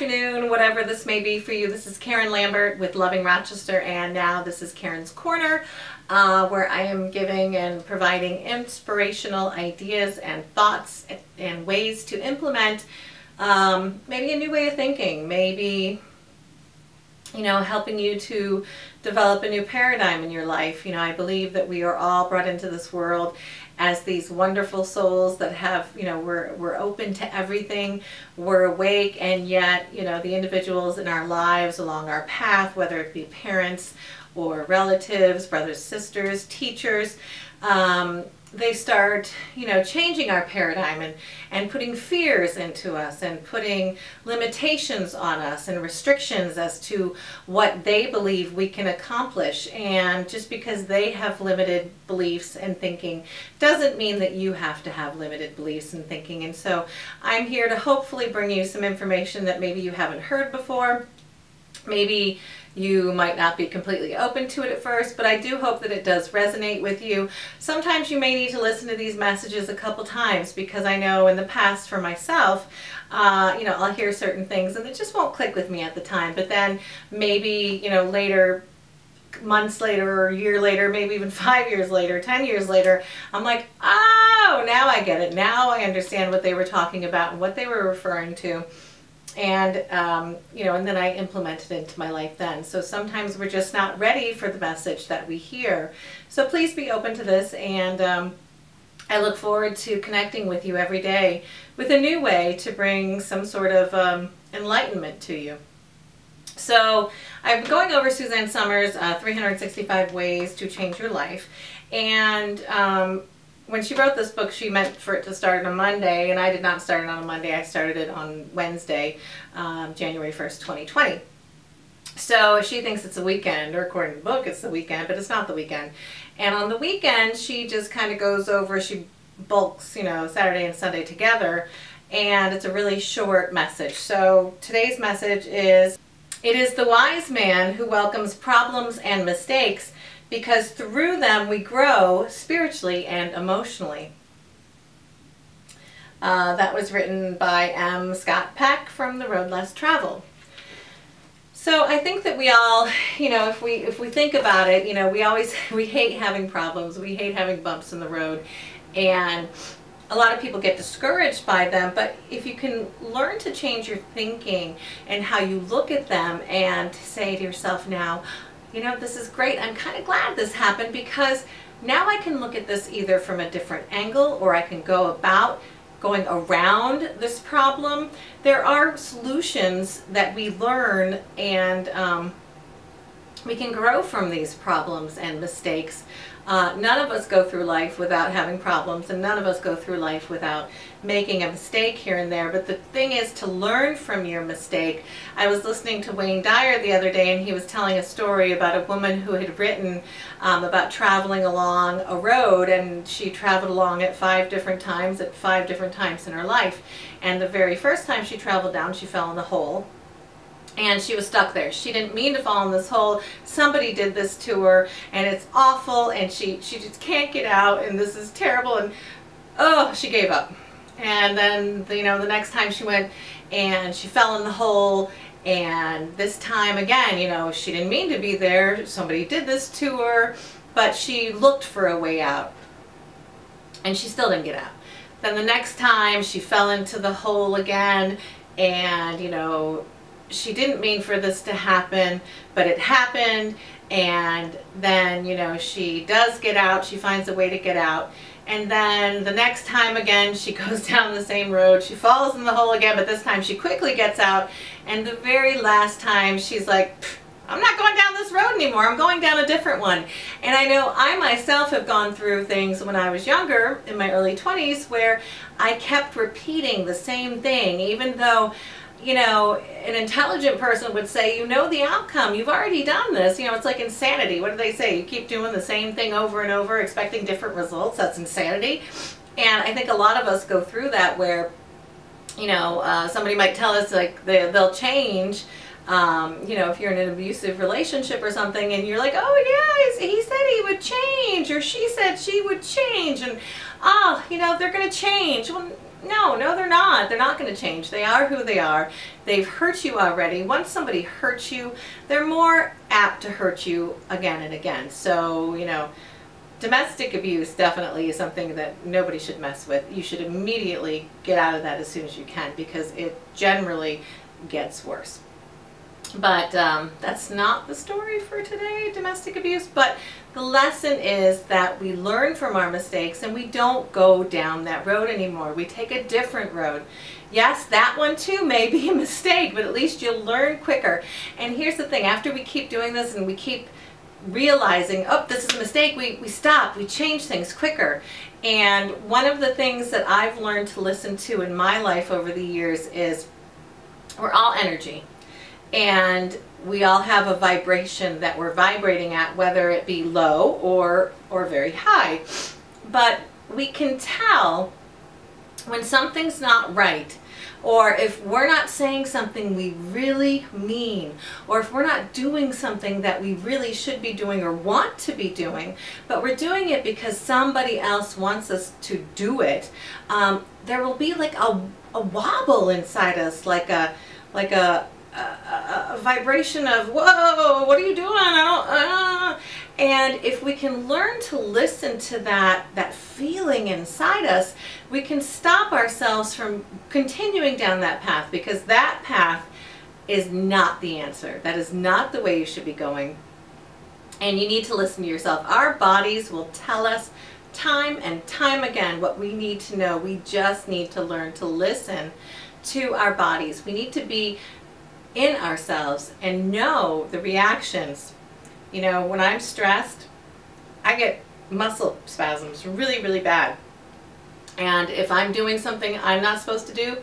afternoon, whatever this may be for you. This is Karen Lambert with Loving Rochester, and now this is Karen's Corner, where I am giving and providing inspirational ideas and thoughts and ways to implement maybe a new way of thinking, maybe, you know, helping you to develop a new paradigm in your life. You know, I believe that we are all brought into this world as these wonderful souls that have, you know, we're open to everything, we're awake, and yet, you know, the individuals in our lives along our path, whether it be parents or relatives, brothers, sisters, teachers, they start, you know, changing our paradigm and putting fears into us and putting limitations on us and restrictions as to what they believe we can accomplish. And just because they have limited beliefs and thinking doesn't mean that you have to have limited beliefs and thinking. And so I'm here to hopefully bring you some information that maybe you haven't heard before. Maybe you might not be completely open to it at first, but I do hope that it does resonate with you. Sometimes you may need to listen to these messages a couple times, because I know in the past for myself, you know, I'll hear certain things and it just won't click with me at the time. But then maybe, you know, later, months later or a year later, maybe even 5 years later, 10 years later, I'm like, oh, now I get it. Now I understand what they were talking about and what they were referring to. And, you know, and then I implement it into my life then. So sometimes we're just not ready for the message that we hear. So please be open to this, and I look forward to connecting with you every day with a new way to bring some sort of enlightenment to you. So I'm going over Suzanne Somers' 365 Ways to Change Your Life. And when she wrote this book, she meant for it to start on a Monday, and I did not start it on a Monday. I started it on Wednesday, January 1st, 2020. So she thinks it's a weekend, or according to the book, it's the weekend, but it's not the weekend. And on the weekend, she just kind of goes over, she bulks, you know, Saturday and Sunday together, and it's a really short message. So today's message is, it is the wise man who welcomes problems and mistakes, because through them we grow spiritually and emotionally. That was written by M. Scott Peck from The Road Less Traveled. So I think that we all, you know, if we think about it, you know, we hate having problems, we hate having bumps in the road, and a lot of people get discouraged by them. But if you can learn to change your thinking and how you look at them, and say to yourself now, you know, this is great. I'm kind of glad this happened, because now I can look at this either from a different angle, or I can go about going around this problem. There are solutions that we learn, and we can grow from these problems and mistakes. None of us go through life without having problems, and none of us go through life without making a mistake here and there. But the thing is to learn from your mistake. I was listening to Dyer the other day, and he was telling a story about a woman who had written about traveling along a road, and she traveled along it 5 different times at 5 different times in her life. And the very first time she traveled down, she fell in the hole. And she was stuck there. She didn't mean to fall in this hole. Somebody did this to her, and it's awful, and she just can't get out, and this is terrible, and oh, she gave up. And then, you know, the next time she went and she fell in the hole, and this time again, you know, she didn't mean to be there. Somebody did this to her, but she looked for a way out, and she still didn't get out. Then the next time she fell into the hole again, and, you know, she didn't mean for this to happen, but it happened. And then, you know, she does get out, she finds a way to get out. And then the next time again, she goes down the same road, she falls in the hole again, but this time she quickly gets out. And the very last time, she's like, I'm not going down this road anymore, I'm going down a different one. And I know I myself have gone through things when I was younger, in my early 20s, where I kept repeating the same thing, even though, you know, an intelligent person would say, you know the outcome, you've already done this. You know, it's like insanity. What do they say? You keep doing the same thing over and over, expecting different results. That's insanity. And I think a lot of us go through that, where, you know, somebody might tell us, like, they'll change. You know, if you're in an abusive relationship or something, and you're like, oh yeah, he said he would change, or she said she would change, and oh, you know, they're going to change. Well, No, no, they're not. They're not going to change. They are who they are. They've hurt you already. Once somebody hurts you, they're more apt to hurt you again and again. So, you know, domestic abuse definitely is something that nobody should mess with. You should immediately get out of that as soon as you can, because it generally gets worse. But that's not the story for today, domestic abuse. But the lesson is that we learn from our mistakes and we don't go down that road anymore. We take a different road. Yes, that one too may be a mistake, but at least you'll learn quicker. And here's the thing, after we keep doing this and we keep realizing, oh, this is a mistake, we stop, we change things quicker. And one of the things that I've learned to listen to in my life over the years is we're all energy. And we all have a vibration that we're vibrating at, whether it be low or very high. But we can tell when something's not right, or if we're not saying something we really mean, or if we're not doing something that we really should be doing or want to be doing, but we're doing it because somebody else wants us to do it. There will be like a wobble inside us, like a vibration of, whoa, what are you doing? I don't, And if we can learn to listen to that feeling inside us, we can stop ourselves from continuing down that path, because that path is not the answer. That is not the way you should be going. And you need to listen to yourself. Our bodies will tell us time and time again what we need to know. We just need to learn to listen to our bodies. We need to be in ourselves and know the reactions. You know, when I'm stressed, I get muscle spasms really, really bad. And if I'm doing something I'm not supposed to do,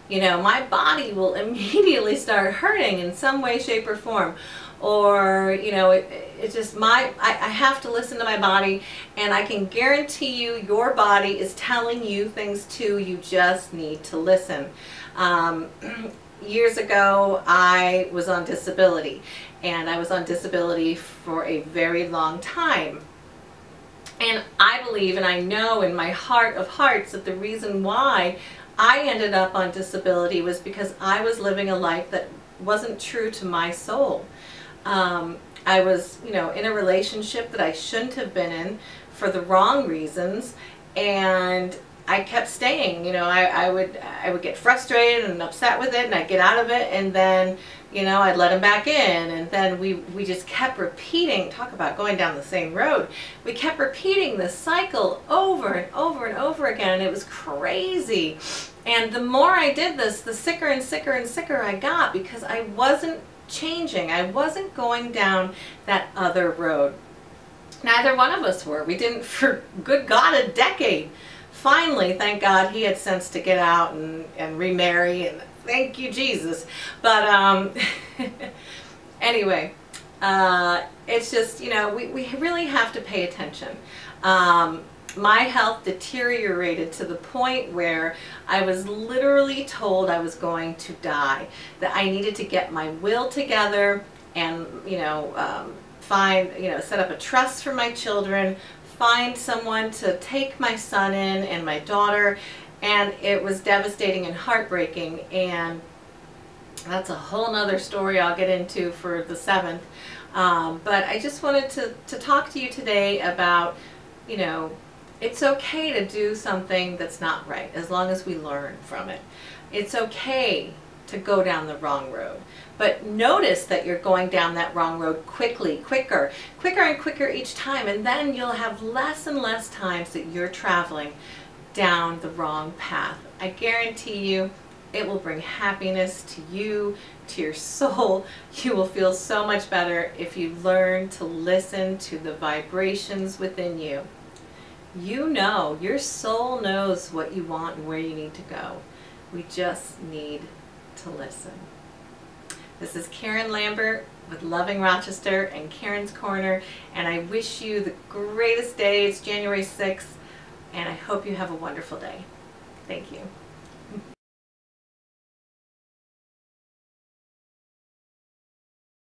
you know, my body will immediately start hurting in some way, shape, or form. Or, you know, it's just I have to listen to my body, and I can guarantee you your body is telling you things too. You just need to listen. Years ago, I was on disability, and I was on disability for a very long time. And I believe, and I know in my heart of hearts, that the reason why I ended up on disability was because I was living a life that wasn't true to my soul. I was, you know, in a relationship that I shouldn't have been in for the wrong reasons, and I kept staying. You know, I would get frustrated and upset with it, and I'd get out of it, and then, you know, I'd let him back in, and then we just kept repeating. Talk about going down the same road. We kept repeating this cycle over and over and over again, and it was crazy. And the more I did this, the sicker and sicker and sicker I got, because I wasn't changing. I wasn't going down that other road. Neither one of us were. We didn't, for good God, a decade. Finally, thank God, he had sense to get out and remarry, and thank you, Jesus. But anyway, it's just, you know, we really have to pay attention. My health deteriorated to the point where I was literally told I was going to die, that I needed to get my will together and, you know, set up a trust for my children, find someone to take my son in and my daughter, and it was devastating and heartbreaking, and that's a whole nother story I'll get into for the 7th. But I just wanted to talk to you today about, you know, it's okay to do something that's not right as long as we learn from it. It's okay to go down the wrong road, but notice that you're going down that wrong road quicker and quicker each time, and then you'll have less and less times that you're traveling down the wrong path. I guarantee you it will bring happiness to you, to your soul. You will feel so much better if you learn to listen to the vibrations within you. You know, your soul knows what you want and where you need to go. We just need to listen. This is Karen Lambert with Loving Rochester and Karen's Corner, and I wish you the greatest day. It's January 6th, and I hope you have a wonderful day. Thank you.